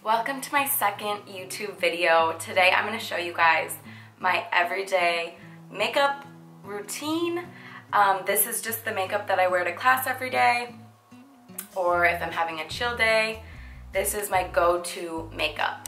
Welcome to my second YouTube video. Today I'm going to show you guys my everyday makeup routine. This is just the makeup that I wear to class every day, or if I'm having a chill day, this is my go-to makeup.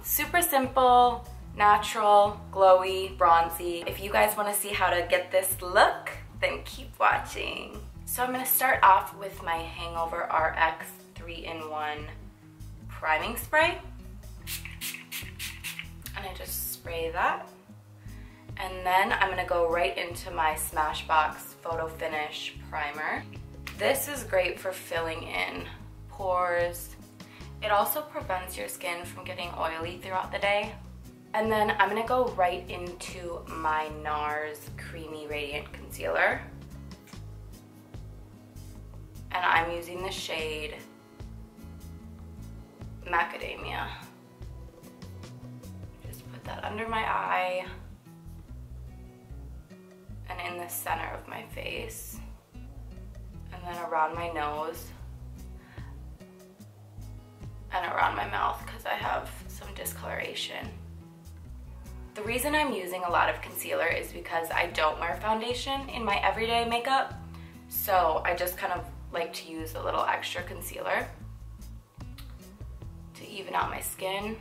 Super simple, natural, glowy, bronzy. If you guys want to see how to get this look, then keep watching. So I'm going to start off with my Hangover Rx 3-in-1 priming spray, and I just spray that, and then I'm gonna go right into my Smashbox Photo Finish primer. This is great for filling in pores. It also prevents your skin from getting oily throughout the day. And then I'm gonna go right into my Nars Creamy Radiant Concealer, and I'm using the shade Macadamia. Just put that under my eye and in the center of my face, and then around my nose and around my mouth because I have some discoloration. The reason I'm using a lot of concealer is because I don't wear foundation in my everyday makeup, so I just kind of like to use a little extra concealer to even out my skin.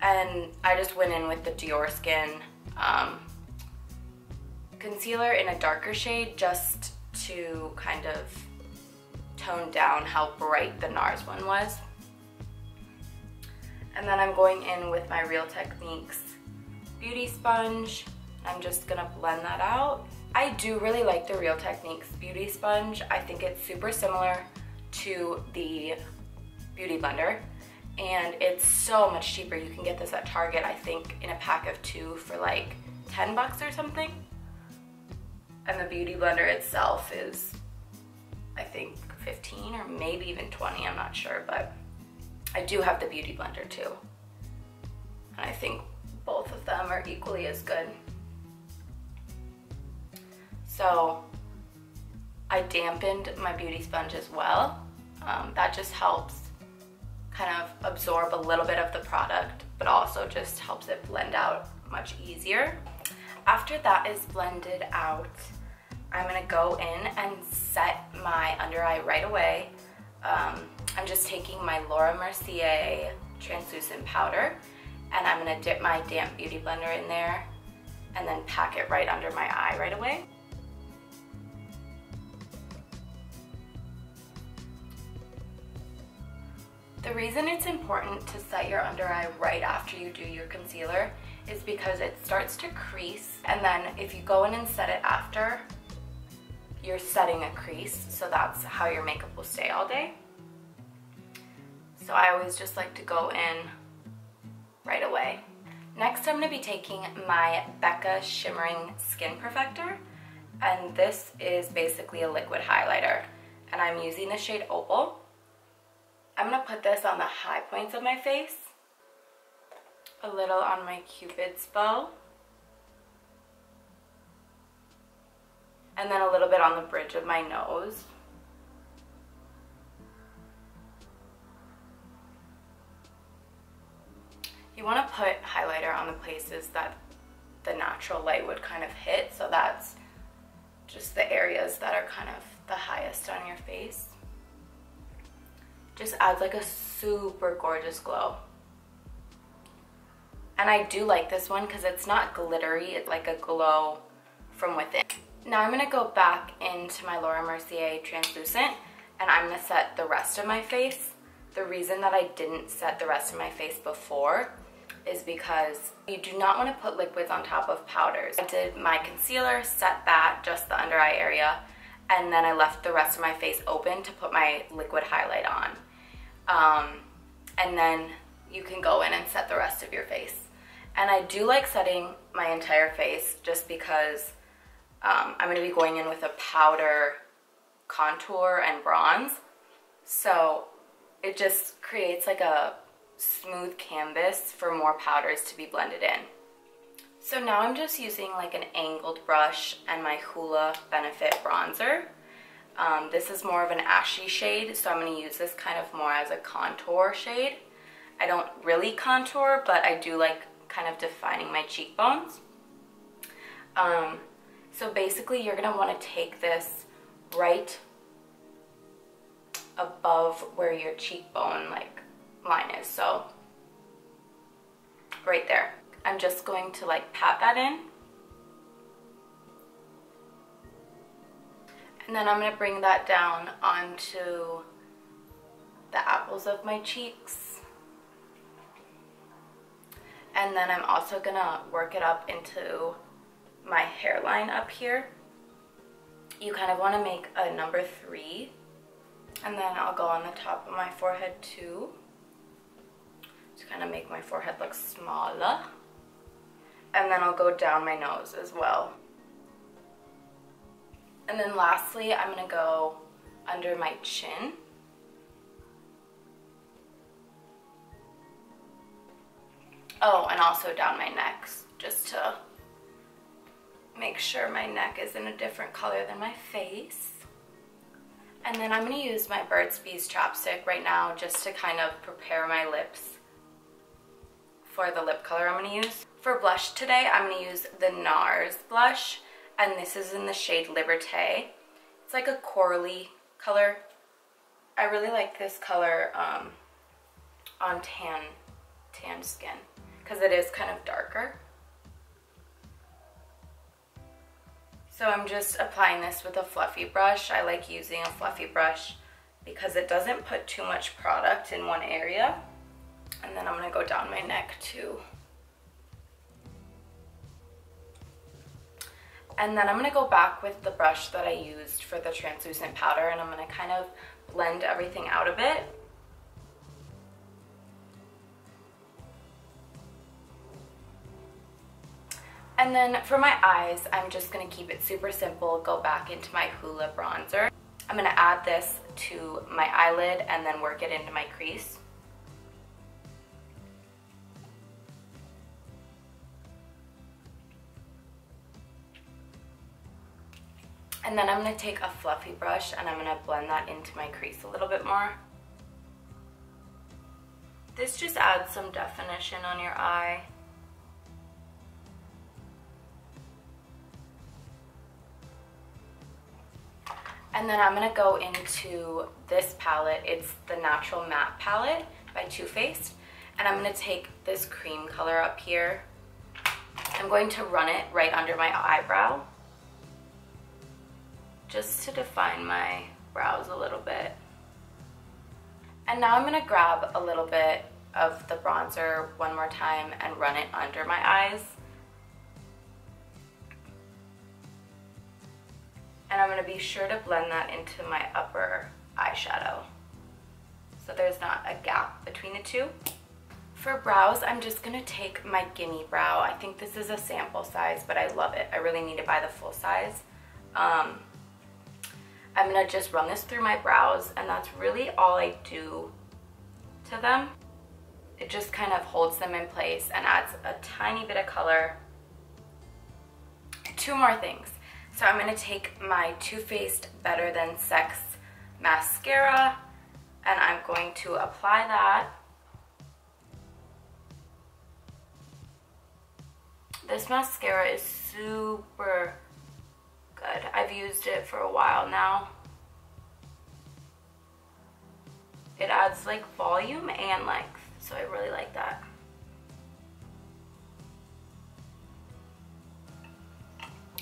And I just went in with the Diorskin concealer in a darker shade just to kind of tone down how bright the Nars one was. And then I'm going in with my Real Techniques beauty sponge. I'm just gonna blend that out. I do really like the Real Techniques beauty sponge. I think it's super similar to the Beauty Blender, and it's so much cheaper. You can get this at Target, I think, in a pack of 2 for like 10 bucks or something. And the Beauty Blender itself is, I think, 15 or maybe even 20, I'm not sure, but I do have the Beauty Blender too. And I think both of them are equally as good. So I dampened my beauty sponge as well. That just helps kind of absorb a little bit of the product, but also just helps it blend out much easier. After that is blended out, I'm gonna go in and set my under eye right away. I'm just taking my Mercier translucent powder, and I'm gonna dip my damp beauty blender in there and then pack it right under my eye right away. The reason it's important to set your under eye right after you do your concealer is because it starts to crease, and then if you go in and set it after, you're setting a crease, so that's how your makeup will stay all day. So I always just like to go in right away. Next, I'm going to be taking my Becca Shimmering Skin Perfector, and this is basically a liquid highlighter, and I'm using the shade Opal. I'm going to put this on the high points of my face, a little on my Cupid's bow, and then a little bit on the bridge of my nose. You want to put highlighter on the places that the natural light would kind of hit, so that's just the areas that are kind of the highest on your face. Just adds like a super gorgeous glow. And I do like this one because it's not glittery, it's like a glow from within. Now I'm going to go back into my Mercier translucent, and I'm going to set the rest of my face. The reason that I didn't set the rest of my face before is because you do not want to put liquids on top of powders. I did my concealer, set that, just the under eye area, and then I left the rest of my face open to put my liquid highlight on. And then you can go in and set the rest of your face. And I do like setting my entire face just because I'm going to be going in with a powder contour and bronze. So it just creates like a smooth canvas for more powders to be blended in. So now I'm just using like an angled brush and my Hoola Benefit bronzer. This is more of an ashy shade, so I'm going to use this kind of more as a contour shade. I don't really contour, but I do like kind of defining my cheekbones. So basically you're going to want to take this right above where your cheekbone like line is, so right there. I'm just going to like pat that in. And then I'm going to bring that down onto the apples of my cheeks. And then I'm also going to work it up into my hairline up here. You kind of want to make a number 3. And then I'll go on the top of my forehead too, to kind of make my forehead look smaller. And then I'll go down my nose as well. And then lastly, I'm going to go under my chin. Oh, and also down my neck, just to make sure my neck is in a different color than my face. And then I'm going to use my Burt's Bees chapstick right now just to kind of prepare my lips for the lip color I'm going to use. For blush today, I'm going to use the Nars blush, and this is in the shade Liberte. It's like a corally color. I really like this color on tan skin because it is kind of darker. So I'm just applying this with a fluffy brush. I like using a fluffy brush because it doesn't put too much product in one area. And then I'm going to go down my neck too. And then I'm going to go back with the brush that I used for the translucent powder, and I'm going to kind of blend everything out a bit. And then for my eyes, I'm just going to keep it super simple, go back into my Hoola bronzer. I'm going to add this to my eyelid and then work it into my crease. And then I'm going to take a fluffy brush and I'm going to blend that into my crease a little bit more. This just adds some definition on your eye. And then I'm going to go into this palette. It's the Natural Matte palette by Too Faced. And I'm going to take this cream color up here. I'm going to run it right under my eyebrow, just to define my brows a little bit. And now I'm going to grab a little bit of the bronzer one more time and run it under my eyes. And I'm going to be sure to blend that into my upper eyeshadow, so there's not a gap between the two. For brows, I'm just going to take my Gimme brow. I think this is a sample size, but I love it. I really need to buy the full size. I'm going to just run this through my brows, and that's really all I do to them. It just kind of holds them in place and adds a tiny bit of color. Two more things. So I'm going to take my Too Faced Better Than Sex mascara, and I'm going to apply that. This mascara is super good. I've used it for a while now. It adds like volume and length, so I really like that.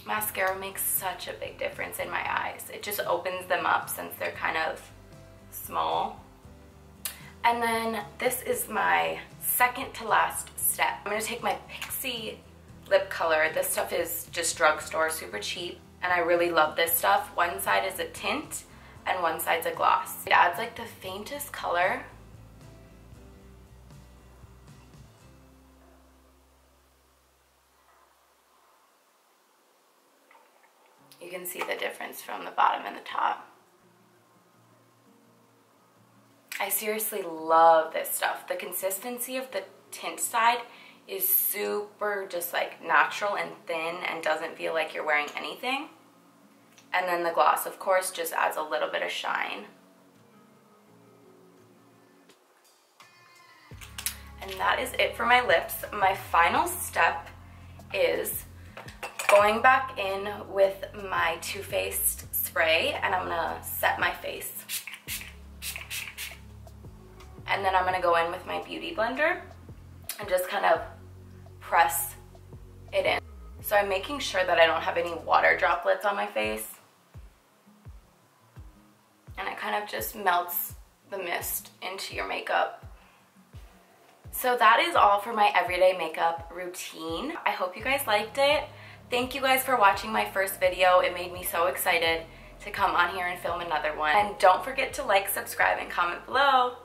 Mascara makes such a big difference in my eyes. It just opens them up since they're kind of small. And then this is my second to last step. I'm going to take my Pixi lip color. This stuff is just drugstore, super cheap, and I really love this stuff. One side is a tint and one side's a gloss. It adds like the faintest color. You can see the difference from the bottom and the top. I seriously love this stuff. The consistency of the tint side is super just like natural and thin and doesn't feel like you're wearing anything. And then the gloss, of course, just adds a little bit of shine. And that is it for my lips. My final step is going back in with my Too Faced spray, and I'm gonna set my face. And then I'm gonna go in with my beauty blender and just kind of press it in. So I'm making sure that I don't have any water droplets on my face. And it kind of just melts the mist into your makeup. So that is all for my everyday makeup routine. I hope you guys liked it. Thank you guys for watching my first video. It made me so excited to come on here and film another one. And don't forget to like, subscribe, and comment below.